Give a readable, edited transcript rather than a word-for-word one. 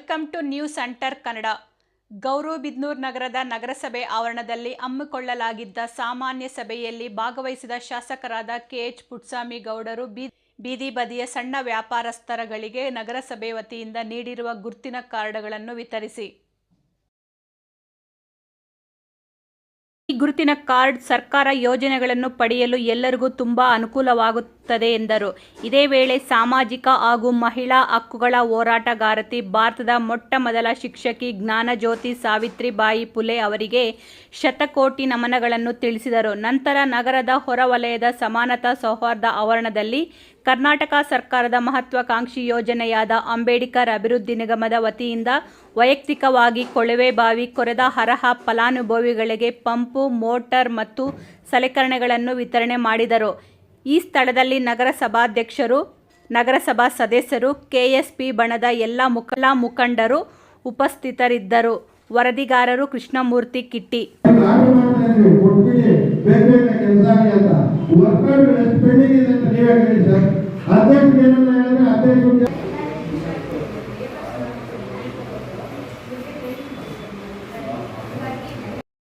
Welcome two news ಅಂಟರ್ Kannada. Gauribidanur ನಗರದ ನಗರಸಭೆ ಆವರಣದಲ್ಲಿ ಹಮ್ಮಿಕೊಳ್ಳಲಾಗಿದ್ದ ಸಾಮಾನ್ಯ ಸಭೆಯಲ್ಲಿ ಭಾಗವಹಿಸಿದ ಶಾಸಕರಾದ ಕೆಎಚ್ ಪುಟ್ಟಸ್ವಾಮಿ ಗೌಡರು ಬೀದಿ ಬದಿಯ ಸಣ್ಣ ವ್ಯಾಪಾರಸ್ಥರುಗಳಿಗೆ ನಗರಸಭೆ ವತಿಯಿಂದ ನೀಡಿರುವ ಗುರುತಿನ ಕಾರ್ಡ್ಗಳನ್ನು ವಿತರಿಸಿ ಈ ಗುರುತಿನ ಕಾರ್ಡ್ ಸರ್ಕಾರ ಯೋಜನೆಗಳನ್ನು ಪಡೆಯಲು ಎಲ್ಲರಿಗೂ ತುಂಬಾ ಅನುಕೂಲವಾಗುತ್ತದೆ ಎಂದರು. ಇದೇ ವೇಳೆ ಸಾಮಾಜಿಕ ಹಾಗೂ ಮಹಿಳಾ ಹಕ್ಕುಗಳ ಹೋರಾಟಗಾರ್ತಿ, ಭಾರತದ ಮೊಟ್ಟ ಮೊದಲ ಶಿಕ್ಷಕಿ ಜ್ಞಾನಜ್ಯೋತಿ ಸಾವಿತ್ರಿಬಾಯಿ ಫುಲೆ ಅವರಿಗೆ ಶತಕೋಟಿ ನಮನಗಳನ್ನು ತಿಳಿಸಿದರು. ನಂತರ ನಗರದ ಹೊರವಲಯದ ಸಮಾನತಾ ಸೌಹಾರ್ದ ಆವರಣದಲ್ಲಿ ಕರ್ನಾಟಕ ಸರ್ಕಾರದ ಮಹತ್ವಾಕಾಂಕ್ಷಿ ಯೋಜನೆಯಾದ ಅಂಬೇಡ್ಕರ್ ಅಭಿವೃದ್ಧಿ ನಿಗಮದ ವತಿಯಿಂದ ವೈಯಕ್ತಿಕವಾಗಿ ಕೊಳವೆ ಬಾವಿ ಕೊರೆದ ಅರ್ಹ ಫಲಾನುಭವಿಗಳಿಗೆ ಪಂಪು, ಮೋಟಾರ್ ಮತ್ತು ಸಲಕರಣೆಗಳನ್ನು ವಿತರಣೆ ಮಾಡಿದರು. ಈ ಸ್ಥಳದಲ್ಲಿ ನಗರಸಭಾಧ್ಯಕ್ಷರು, ನಗರಸಭಾ ಸದಸ್ಯರು, ಕೆಎಸ್ಪಿ ಬಣದ ಎಲ್ಲ ಮುಖಂಡರು ಉಪಸ್ಥಿತರಿದ್ದರು. ವರದಿಗಾರರು ಕೃಷ್ಣಮೂರ್ತಿ ಕಿಟ್ಟಿ. ಅಧ್ಯಕ್ಷ